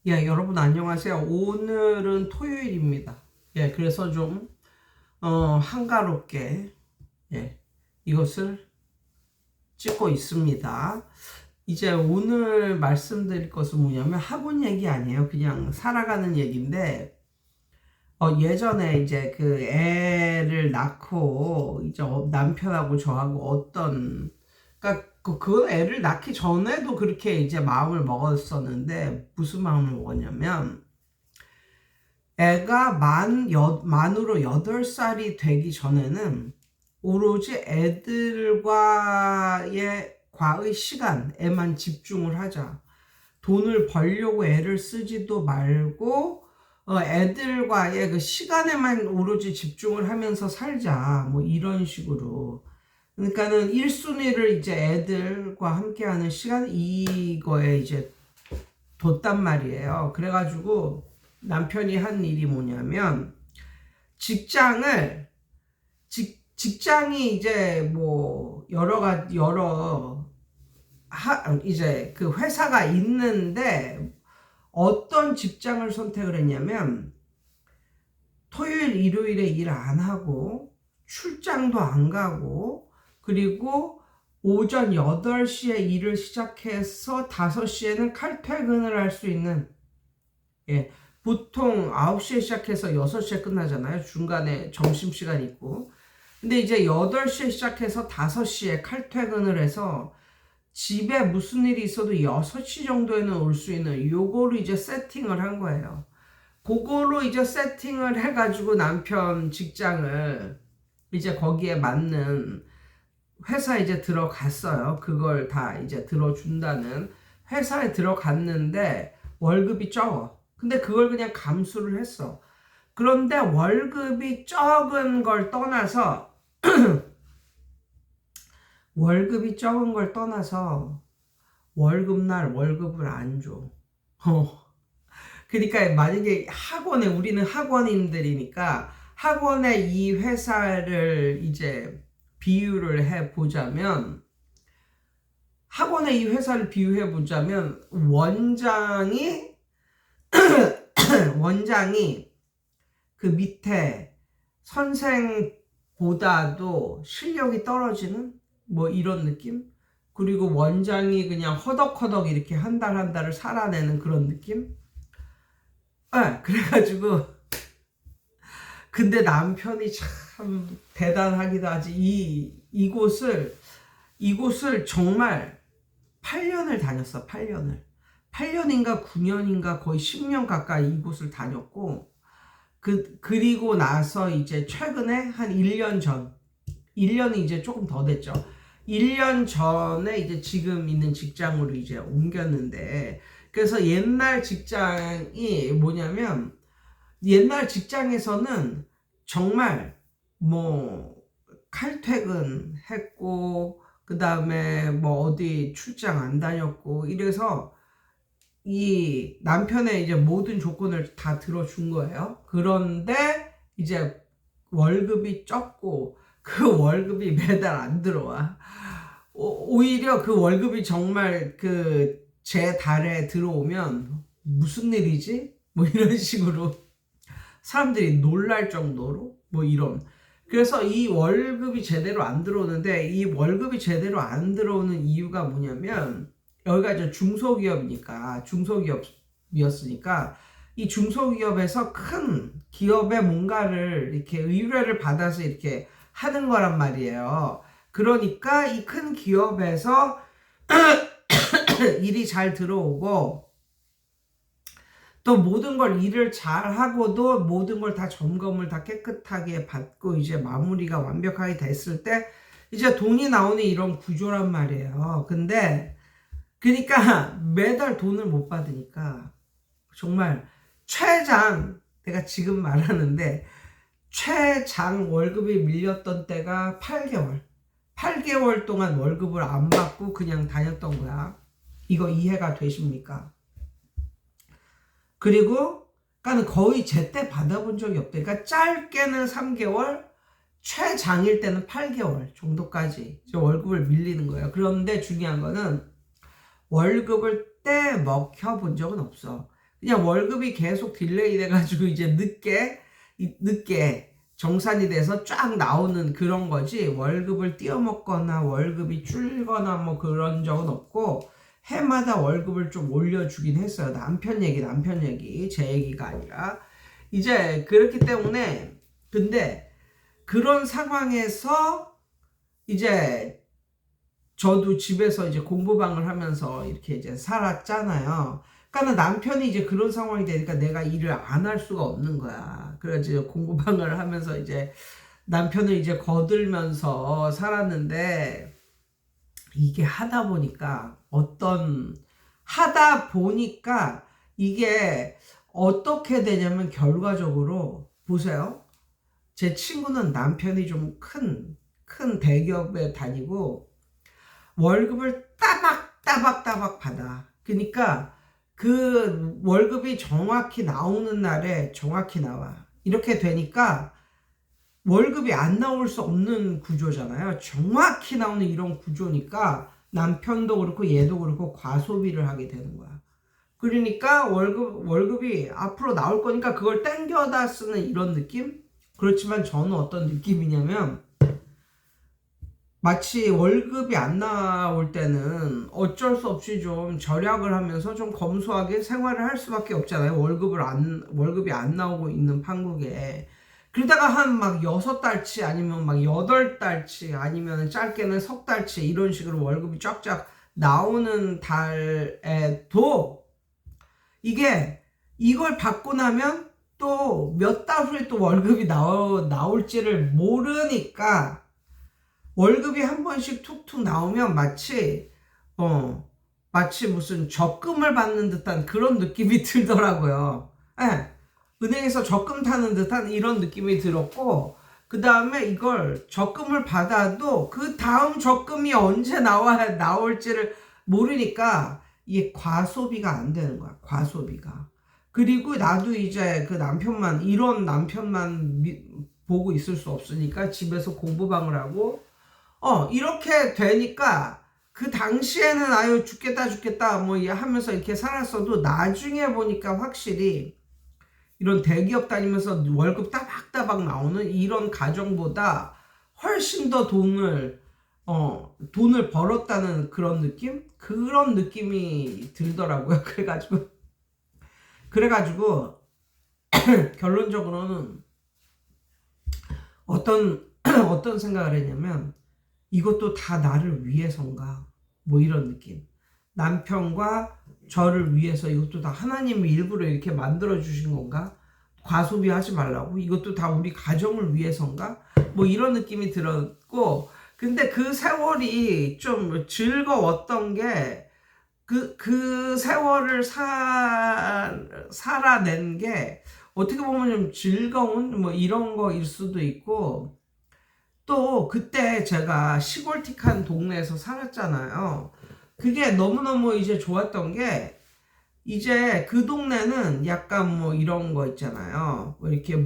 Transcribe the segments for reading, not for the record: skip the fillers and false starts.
예, 여러분 안녕하세요. 오늘은 토요일입니다. 예, 그래서 좀 한가롭게 이것을 찍고 있습니다. 이제 오늘 말씀드릴 것은 뭐냐면 학원 얘기 아니에요. 그냥 살아가는 얘기인데 예전에 이제 그 애를 낳고 이제 남편하고 저하고 그러니까 그건 애를 낳기 전에도 그렇게 이제 마음을 먹었었는데 무슨 마음을 먹었냐면 애가 만으로 8살이 되기 전에는 오로지 과의 시간에만 집중을 하자. 돈을 벌려고 애를 쓰지도 말고 애들과의 그 시간에만 오로지 집중을 하면서 살자. 뭐 이런 식으로. 그러니까는 1순위를 이제 애들과 함께하는 시간 이거에 이제 뒀단 말이에요. 그래가지고 남편이 한 일이 뭐냐면 직장이 이제 뭐 이제 그 회사가 있는데 어떤 직장을 선택을 했냐면 토요일 일요일에 일 안 하고 출장도 안 가고 그리고 오전 8시에 일을 시작해서 5시에는 칼퇴근을 할 수 있는, 예, 보통 9시에 시작해서 6시에 끝나잖아요. 중간에 점심시간 있고. 근데 이제 8시에 시작해서 5시에 칼퇴근을 해서 집에 무슨 일이 있어도 6시 정도에는 올 수 있는 요거를 이제 세팅을 한 거예요. 그거로 이제 세팅을 해가지고 남편 직장을 이제 거기에 맞는 회사에 이제 들어갔어요. 그걸 다 이제 들어준다는 회사에 들어갔는데 월급이 적어. 근데 그걸 그냥 감수를 했어. 그런데 월급이 적은 걸 떠나서 월급이 적은 걸 떠나서 월급날 월급을 안 줘. 그러니까 만약에 우리는 학원인들이니까 학원에 이 회사를 이제 비유를 해 보자면 학원에 이 회사를 비유해 보자면 원장이 그 밑에 선생보다도 실력이 떨어지는 뭐 이런 느낌? 그리고 원장이 그냥 허덕허덕 이렇게 한 달 한 달을 살아내는 그런 느낌? 그래가지고 근데 남편이 참 대단하기도 하지. 이곳을 정말 8년을 다녔어. 8년인가 9년인가 거의 10년 가까이 이곳을 다녔고 그리고 나서 이제 최근에 한 1년이 이제 조금 더 됐죠. 1년 전에 이제 지금 있는 직장으로 이제 옮겼는데, 그래서 옛날 직장이 뭐냐면, 옛날 직장에서는 정말 뭐 칼퇴근 했고, 그 다음에 뭐 어디 출장 안 다녔고, 이래서 이 남편의 이제 모든 조건을 다 들어준 거예요. 그런데 이제 월급이 적고 그 월급이 매달 안 들어와. 오히려 그 월급이 정말 그 제 달에 들어오면 무슨 일이지? 뭐 이런 식으로 사람들이 놀랄 정도로 뭐 이런. 그래서 이 월급이 제대로 안 들어오는데 이 월급이 제대로 안 들어오는 이유가 뭐냐면 여기가 이제 중소기업이었으니까 이 중소기업에서 큰 기업에 뭔가를 이렇게 의뢰를 받아서 이렇게 하는 거란 말이에요. 그러니까 이 큰 기업에서 일이 잘 들어오고 또 모든 걸 일을 잘 하고도 모든 걸 다 점검을 다 깨끗하게 받고 이제 마무리가 완벽하게 됐을 때 이제 돈이 나오는 이런 구조란 말이에요. 근데 그러니까 매달 돈을 못 받으니까 정말 내가 지금 말하는데 최장 월급이 밀렸던 때가 8개월 동안 월급을 안 받고 그냥 다녔던 거야. 이거 이해가 되십니까? 그리고 그러니까 거의 제때 받아본 적이 없대. 그러니까 짧게는 3개월, 최장일 때는 8개월 정도까지 월급을 밀리는 거예요. 그런데 중요한 거는 월급을 떼먹혀 본 적은 없어. 그냥 월급이 계속 딜레이 돼가지고 이제 늦게 정산이 돼서 쫙 나오는 그런 거지, 월급을 띄어먹거나 월급이 줄거나 뭐 그런 적은 없고, 해마다 월급을 좀 올려주긴 했어요. 남편 얘기, 제 얘기가 아니라. 이제 그렇기 때문에, 근데 그런 상황에서 이제 저도 집에서 이제 공부방을 하면서 이렇게 이제 살았잖아요. 그러니까 남편이 이제 그런 상황이 되니까 내가 일을 안 할 수가 없는 거야. 그래서 공부방을 하면서 이제 남편을 이제 거들면서 살았는데, 이게 하다 보니까 이게 어떻게 되냐면, 결과적으로 보세요. 제 친구는 남편이 좀 큰 대기업에 다니고 월급을 따박따박 받아. 그러니까 그 월급이 정확히 나오는 날에 정확히 나와. 이렇게 되니까 월급이 안 나올 수 없는 구조잖아요. 정확히 나오는 이런 구조니까 남편도 그렇고 얘도 그렇고 과소비를 하게 되는 거야. 그러니까 월급이 앞으로 나올 거니까 그걸 땡겨다 쓰는 이런 느낌? 그렇지만 저는 어떤 느낌이냐면, 마치 월급이 안 나올 때는 어쩔 수 없이 좀 절약을 하면서 좀 검소하게 생활을 할 수밖에 없잖아요. 월급이 안 나오고 있는 판국에. 그러다가 한 막 6달치 아니면 막 8달치 아니면 짧게는 석 달치 이런 식으로 월급이 쫙쫙 나오는 달에도 이걸 받고 나면 또 몇 달 후에 또 월급이 나올지를 모르니까, 월급이 한 번씩 툭툭 나오면 마치 무슨 적금을 받는 듯한 그런 느낌이 들더라고요. 예, 은행에서 적금 타는 듯한 이런 느낌이 들었고, 그 다음에 이걸 적금을 받아도 그 다음 적금이 언제 나올지를 모르니까 이게 과소비가 안 되는 거야, 과소비가. 그리고 나도 이제 이런 남편만 보고 있을 수 없으니까 집에서 공부방을 하고, 이렇게 되니까 그 당시에는 아유 죽겠다 뭐 하면서 이렇게 살았어도, 나중에 보니까 확실히 이런 대기업 다니면서 월급 따박따박 나오는 이런 가정보다 훨씬 더 돈을 벌었다는 그런 느낌이 들더라고요. 그래가지고 결론적으로는 어떤 생각을 했냐면, 이것도 다 나를 위해서인가? 뭐 이런 느낌. 남편과 저를 위해서 이것도 다 하나님이 일부러 이렇게 만들어 주신 건가? 과소비하지 말라고? 이것도 다 우리 가정을 위해서인가? 뭐 이런 느낌이 들었고, 근데 그 세월이 좀 즐거웠던 게, 그 세월을 살아낸 게 어떻게 보면 좀 즐거운 뭐 이런 거일 수도 있고, 또 그때 제가 시골틱한 동네에서 살았잖아요. 그게 너무너무 이제 좋았던 게, 이제 그 동네는 약간 뭐 이런 거 있잖아요. 뭐 이렇게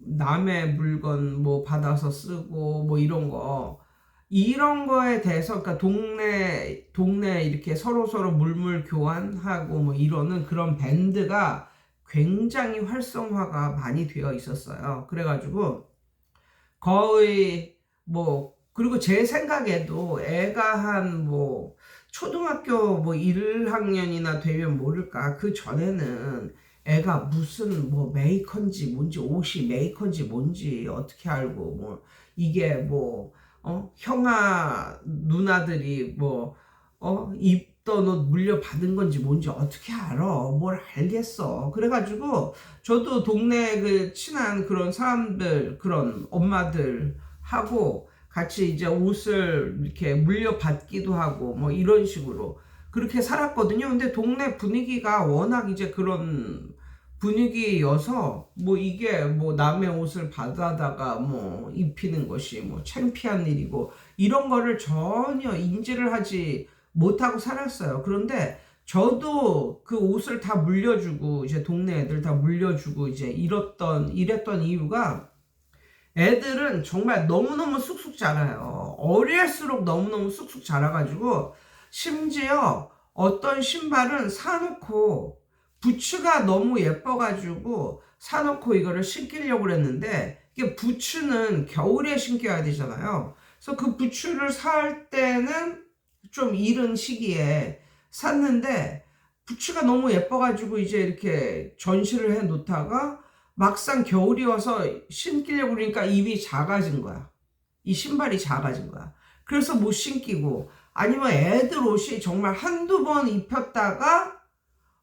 남의 물건 뭐 받아서 쓰고 뭐 이런 거에 대해서, 그러니까 동네 이렇게 서로 물물 교환하고 뭐 이러는 그런 밴드가 굉장히 활성화가 많이 되어 있었어요. 그래가지고 거의 그리고 제 생각에도 애가 한 초등학교 1학년이나 되면 모를까, 그 전에는 애가 무슨 메이커인지 뭔지, 옷이 메이커인지 뭔지 어떻게 알고, 이게 형아 누나들이 입던 옷 물려받은 건지 뭔지 어떻게 알아? 뭘 알겠어. 그래가지고 저도 동네 그 친한 그런 사람들, 그런 엄마들하고 같이 이제 옷을 이렇게 물려받기도 하고 뭐 이런 식으로 그렇게 살았거든요. 근데 동네 분위기가 워낙 이제 그런 분위기여서 이게 남의 옷을 받아다가 입히는 것이 창피한 일이고 이런 거를 전혀 인지를 하지 못하고 살았어요. 그런데 저도 그 옷을 다 물려주고 이제 동네 애들 다 물려주고 이제 이랬던 이유가, 애들은 정말 너무너무 쑥쑥 자라요. 어릴수록 너무너무 쑥쑥 자라가지고 심지어 어떤 신발은 사놓고 부츠가 너무 예뻐가지고 사놓고 이거를 신기려고 그랬는데, 이게 부츠는 겨울에 신겨야 되잖아요. 그래서 그 부츠를 살 때는 좀 이른 시기에 샀는데, 부츠가 너무 예뻐가지고 이제 이렇게 전시를 해 놓다가 막상 겨울이 와서 신기려고 그러니까 입이 작아진 거야. 이 신발이 작아진 거야. 그래서 못 신기고, 아니면 애들 옷이 정말 한두 번 입혔다가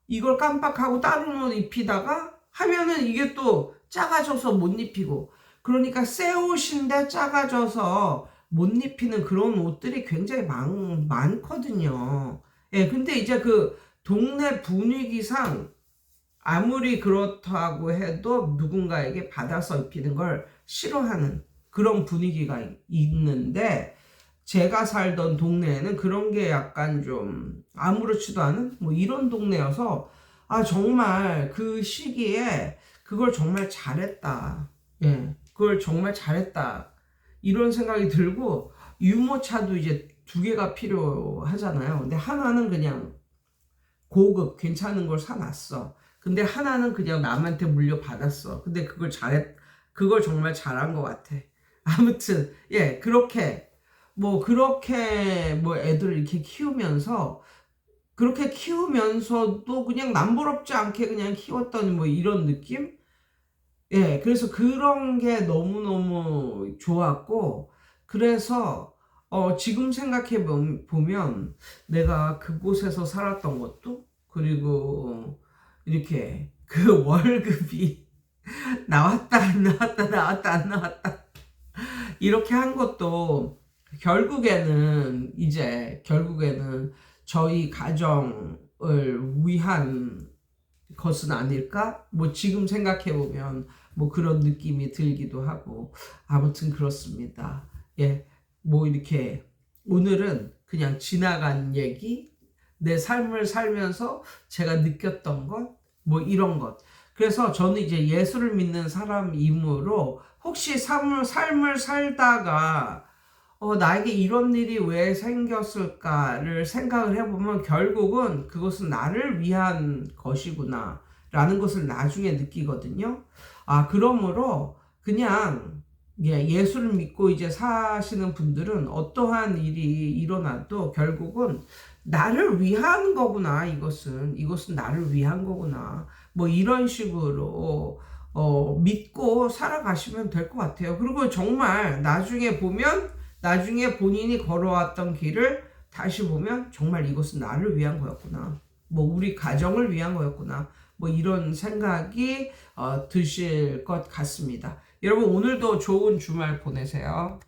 이걸 깜빡하고 다른 옷 입히다가 하면은 이게 또 작아져서 못 입히고, 그러니까 새 옷인데 작아져서 못 입히는 그런 옷들이 굉장히 많거든요. 예, 근데 이제 그 동네 분위기상 아무리 그렇다고 해도 누군가에게 받아서 입히는 걸 싫어하는 그런 분위기가 있는데, 제가 살던 동네에는 그런 게 약간 좀 아무렇지도 않은 뭐 이런 동네여서, 아 정말 그 시기에 그걸 정말 잘했다. 예, 그걸 정말 잘했다. 이런 생각이 들고, 유모차도 이제 두 개가 필요하잖아요. 근데 하나는 그냥 고급 괜찮은 걸 사놨어. 근데 하나는 그냥 남한테 물려받았어. 근데 그걸 정말 잘한 것 같아. 아무튼, 예, 그렇게 뭐 애들을 이렇게 키우면서, 그렇게 키우면서도 그냥 남부럽지 않게 그냥 키웠더니 뭐 이런 느낌? 예, 그래서 그런 게 너무너무 좋았고, 그래서, 지금 생각해 보면 내가 그곳에서 살았던 것도, 그리고 이렇게 그 월급이 나왔다, 안 나왔다, 나왔다, 안 나왔다. 이렇게 한 것도 결국에는 저희 가정을 위한 것은 아닐까? 뭐 지금 생각해 보면 뭐 그런 느낌이 들기도 하고, 아무튼 그렇습니다. 예, 뭐 이렇게 오늘은 그냥 지나간 얘기, 내 삶을 살면서 제가 느꼈던 것, 뭐 이런 것. 그래서 저는 이제 예수를 믿는 사람이므로, 혹시 삶을 살다가 나에게 이런 일이 왜 생겼을까를 생각을 해보면, 결국은 그것은 나를 위한 것이구나 라는 것을 나중에 느끼거든요. 아, 그러므로 그냥 예수를 믿고 이제 사시는 분들은 어떠한 일이 일어나도 결국은 나를 위한 거구나, 이것은 나를 위한 거구나, 뭐 이런 식으로 믿고 살아가시면 될 것 같아요. 그리고 정말 나중에 본인이 걸어왔던 길을 다시 보면, 정말 이것은 나를 위한 거였구나, 뭐 우리 가정을 위한 거였구나, 뭐 이런 생각이 드실 것 같습니다. 여러분, 오늘도 좋은 주말 보내세요.